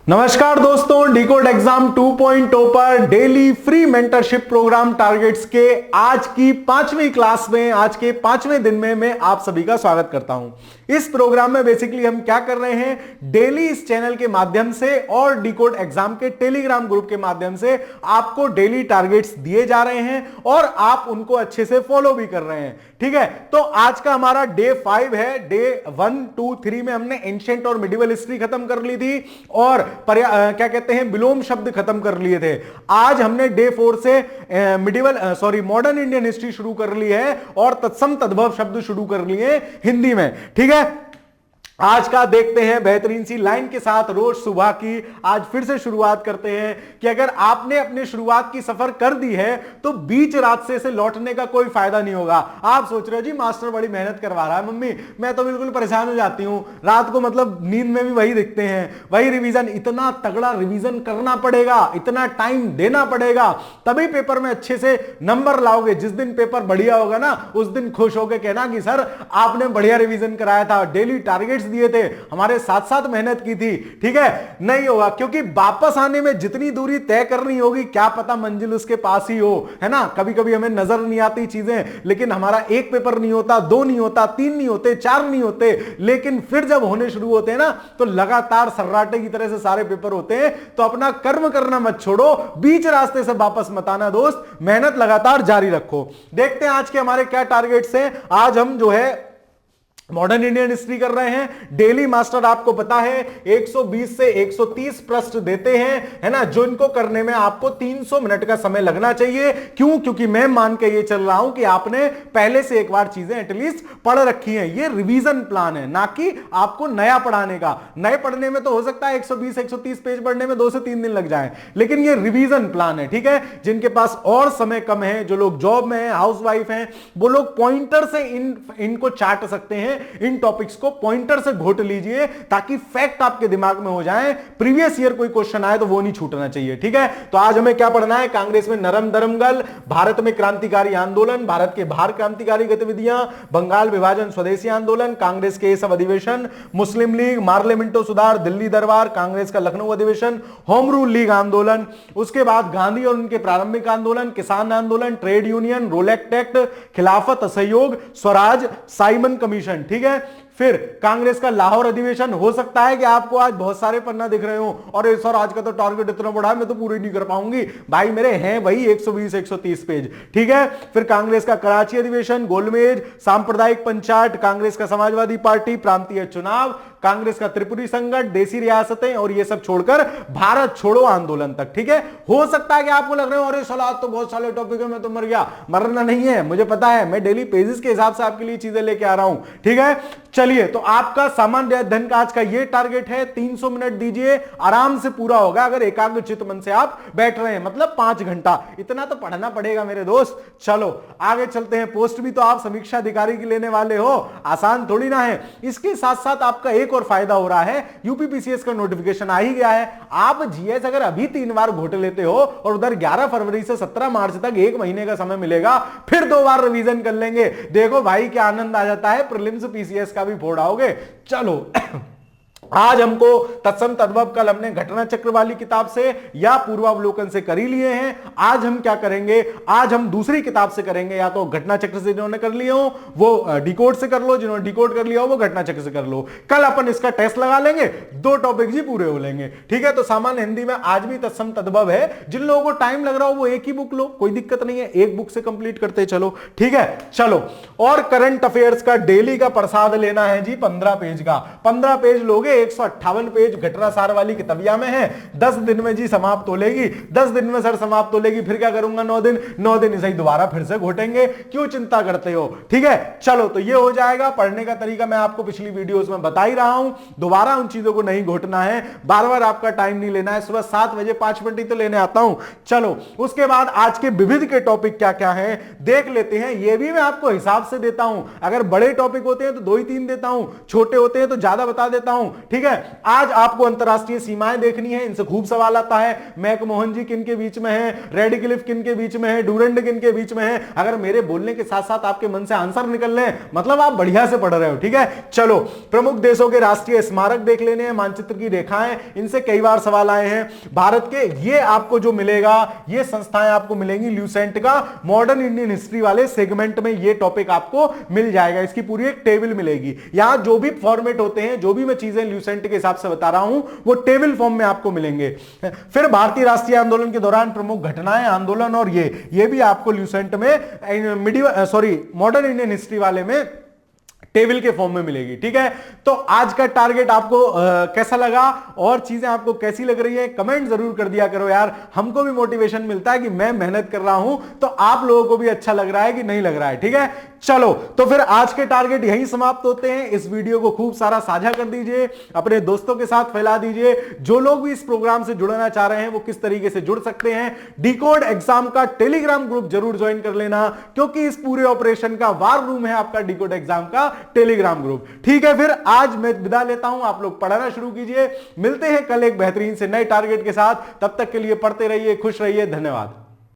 नमस्कार दोस्तों, decode exam 2.0 पर daily free mentorship programme targets के आज की 5वीं क्लास में, आज के 5वें दिन में मैं आप सभी का स्वागत करता हूं। इस प्रोग्राम में बेसिकली हम क्या कर रहे हैं, डेली इस चैनल के माध्यम से और डिकोड एग्जाम के टेलीग्राम ग्रुप के माध्यम से आपको डेली टारगेट्स दिए जा रहे हैं और आप उनको अच्छे से फॉलो भी कर रहे हैं। ठीक है, तो आज का हमारा डे 5 है। डे 1, 2, 3 में हमने एंशिएंट और मिडिवल हिस्ट्री खत्म कर ली थी और क्या कहते हैं, विलोम शब्द खत्म कर लिए थे। आज हमने डे 4 से मॉडर्न इंडियन हिस्ट्री शुरू कर ली है और तत्सम तद्भव शब्द शुरू कर लिए हिंदी में। ठीक है, आज का देखते हैं बेहतरीन सी लाइन के साथ रोज सुबह की। आज फिर से शुरुआत करते हैं कि अगर आपने अपने शुरुआत की सफर कर दी है तो बीच रास्ते से लौटने का कोई फायदा नहीं होगा। आप सोच रहे हो जी मास्टर बड़ी मेहनत करवा रहा है, मम्मी मैं तो बिल्कुल परेशान हो जाती हूं, रात को मतलब नींद में भी वही दिखते हैं, वही रिवीजन। इतना तगड़ा रिवीजन करना पड़ेगा, इतना टाइम देना पड़ेगा, तभी पेपर में अच्छे से नंबर लाओगे। जिस दिन पेपर बढ़िया होगा ना, उस दिन खुश होकर कहना कि सर आपने बढ़िया रिवीजन कराया था, डेली टारगेट्स दिए थे, हमारे साथ साथ मेहनत की थी। ठीक है, नहीं होगा, क्योंकि वापस आने में जितनी दूरी तय करनी होगी, क्या पता मंजिल उसके पास ही हो, है ना। कभी कभी हमें नजर नहीं आती चीजें, लेकिन हमारा एक पेपर नहीं होता, 2 नहीं होता, 3 नहीं होते, 4 नहीं होते, लेकिन फिर जब होने शुरू होते हैं ना तो लगातार सर्राटे की तरह से सारे पेपर होते हैं। तो अपना कर्म करना मत छोड़ो, बीच रास्ते से वापस मत आना दोस्त, मेहनत लगातार जारी रखो। देखते हैं आज के हमारे क्या टारगेट्स हैं। आज हम जो है मॉडर्न इंडियन हिस्ट्री कर रहे हैं। डेली मास्टर आपको पता है 120 से 130 प्रश्न देते हैं, है ना, जो इनको करने में आपको 300 मिनट का समय लगना चाहिए। क्यों? क्योंकि मैं मान के ये चल रहा हूं कि आपने पहले से एक बार चीजें एटलीस्ट पढ़ रखी हैं। ये रिवीजन प्लान है, ना कि आपको नया पढ़ाने का। नए पढ़ने में तो हो सकता है 120-130 पेज पढ़ने में 2 से 3 दिन लग जाए, लेकिन ये रिवीजन प्लान है। ठीक है, जिनके पास और समय कम है, जो लोग जॉब में हैं, हाउसवाइफ हैं, वो लोग पॉइंटर से इनको चाट सकते हैं। इन टॉपिक्स को पॉइंटर से घोट लीजिए ताकि फैक्ट आपके दिमाग में हो जाए। प्रीवियस ईयर कोई क्वेश्चन आए तो वो नहीं छूटना चाहिए। ठीक है, तो आज हमें क्या पढ़ना है, कांग्रेस में नरम दरमगल, भारत में क्रांतिकारी आंदोलन, भारत के बाहर क्रांतिकारी गतिविधियां, बंगाल विभाजन, स्वदेशी आंदोलन, कांग्रेस के ये सब अधिवेशन, मुस्लिम लीग, मार्लेमेंटो सुधार, दिल्ली दरबार, कांग्रेस का लखनऊ अधिवेशन, होम रूल लीग आंदोलन, उसके बाद गांधी और उनके प्रारंभिक आंदोलन, किसान आंदोलन, ट्रेड यूनियन, रोलेक्ट एक्ट, खिलाफत असहयोग, स्वराज, साइमन कमीशन। ठीक है, फिर कांग्रेस का लाहौर अधिवेशन। हो सकता है कि आपको आज बहुत सारे पन्ना दिख रहे हो और सर आज का तो टारगेट इतना बड़ा है, मैं तो पूरी नहीं कर पाऊंगी। भाई मेरे हैं वही 120-130 पेज। ठीक है, फिर कांग्रेस का कराची अधिवेशन, गोलमेज, सांप्रदायिक पंचायत, कांग्रेस का समाजवादी पार्टी, प्रांतीय चुनाव, कांग्रेस का त्रिपुरी संकट, देसी रियासतें और ये सब छोड़कर भारत छोड़ो आंदोलन तक। ठीक है, हो सकता है कि आपको लग रहे हो अरे सलाह तो बहुत सारे टॉपिक है, मैं तो मर गया। मरना नहीं है, मुझे पता है, मैं डेली पेजेस के हिसाब से आपके लिए चीजें लेके आ रहा हूं। ठीक है, चलिए, तो आपका सामान्य अध्ययन का आज का ये टारगेट है। 300 मिनट दीजिए, आराम से पूरा होगा अगर एकाग्रचित्त मन से आप बैठ रहे हैं, मतलब 5 घंटा। इतना तो पढ़ना पड़ेगा मेरे दोस्त। चलो आगे चलते हैं। पोस्ट भी तो आप समीक्षा अधिकारी की लेने वाले हो, आसान थोड़ी ना है। इसके साथ साथ आपका एक और फायदा हो रहा है, यूपीपीसीएस का नोटिफिकेशन आ ही गया है। आप जीएस अगर अभी 3 बार घोट लेते हो और उधर 11 फरवरी से 17 मार्च तक 1 महीने का समय मिलेगा, फिर 2 बार रिवीजन कर लेंगे। देखो भाई क्या आनंद आ जाता है, प्रीलिम्स पीसीएस का भी फोड़ाओगे। चलो आज हमको तत्सम तद्भव कल हमने घटना चक्र वाली किताब से या पूर्वावलोकन से कर ही लिए हैं। आज हम क्या करेंगे, आज हम दूसरी किताब से करेंगे। या तो घटना चक्र से जिन्होंने कर लिए हो वो डिकोड से कर लो, जिन्होंने डिकोड कर लिया हो वो घटना चक्र से कर लो। कल अपन इसका टेस्ट लगा लेंगे, 2 टॉपिक ही पूरे हो लेंगे। ठीक है, तो सामान्य हिंदी में आज भी तत्सम तद्भव है। जिन लोगों को टाइम लग रहा हो वो एक ही बुक लो, कोई दिक्कत नहीं है, एक बुक से कंप्लीट करते चलो। ठीक है, चलो। और करंट अफेयर्स का डेली का प्रसाद लेना है जी 15 पेज का। 15 पेज लोगे, 158 पेज घटना सार वाली किताबिया में है। 10 दिन में जी समाप्त हो लेगी। 10 दिन में सर समाप्त हो लेगी, फिर क्या करूंगा 9 दिन, 9 दिन इसे ही दोबारा फिर से घोटेंगे, क्यों चिंता करते हो। ठीक है, चलो, तो ये हो जाएगा। पढ़ने का तरीका मैं आपको पिछली वीडियोस में बता ही रहा हूं, दोबारा उन चीजों को नहीं घोटना है, बार बार आपका टाइम नहीं लेना है। सुबह 7 बजे 5 मिनट ही तो लेने आता हूं। चलो, उसके बाद आज के विविध के टॉपिक क्या क्या है देख लेते हैं। ये भी मैं आपको हिसाब से देता हूं, अगर बड़े टॉपिक होते हैं तो 2 ही 3 देता हूं, छोटे होते हैं तो ज्यादा बता देता हूं। ठीक है। आज आपको अंतरराष्ट्रीय सीमाएं देखनी है, इनसे खूब सवाल आता है। मैकमोहन जी किन के बीच में है, रेडक्लिफ किन के बीच में है, डूरंड किन के बीच में है। अगर मेरे बोलने के साथ साथ आपके मन से आंसर निकल रहे हैं, मतलब आप बढ़िया से पढ़ रहे हो, ठीक है। चलो, प्रमुख देशों के राष्ट्रीय स्मारक देख लेने हैं, मानचित्र की रेखाएं, इनसे कई बार सवाल आए हैं। भारत के ये आपको जो मिलेगा, ये संस्थाएं आपको मिलेंगी ल्यूसेंट का मॉडर्न इंडियन हिस्ट्री वाले सेगमेंट में ये टॉपिक आपको मिल जाएगा। इसकी पूरी एक टेबल मिलेगी। यहां जो भी फॉर्मेट होते हैं, जो भी मैं चीजें ल्यूसेंट के हिसाब से बता रहा हूं, वो टेबल फॉर्म में आपको मिलेंगे। फिर भारतीय राष्ट्रीय आंदोलन के दौरान प्रमुख घटनाएं, आंदोलन, और ये भी आपको ल्यूसेंट में मॉडर्न इंडियन हिस्ट्री वाले में टेबल के फॉर्म में मिलेगी, ठीक है। तो आज का टारगेट आपको कैसा लगा और चीजें आपको कैसी लग रही है, कमेंट जरूर कर दिया करो यार। हमको भी मोटिवेशन मिलता है कि मैं मेहनत कर रहा हूं, तो आप लोगों को भी अच्छा लग रहा है कि नहीं लग रहा है, ठीक है। चलो, तो फिर आज के टारगेट यहीं समाप्त होते हैं। इस वीडियो को खूब सारा साझा कर दीजिए, अपने दोस्तों के साथ फैला दीजिए। जो लोग भी इस प्रोग्राम से जुड़ना चाह रहे हैं, वो किस तरीके से जुड़ सकते हैं, डिकोड एग्जाम का टेलीग्राम ग्रुप जरूर ज्वाइन कर लेना, क्योंकि इस पूरे ऑपरेशन का वार रूम है आपका डिकोड एग्जाम का टेलीग्राम ग्रुप, ठीक है। फिर आज मैं विदा लेता हूं, आप लोग पढ़ना शुरू कीजिए। मिलते हैं कल एक बेहतरीन से नए टारगेट के साथ। तब तक के लिए पढ़ते रहिए, खुश रहिए, धन्यवाद।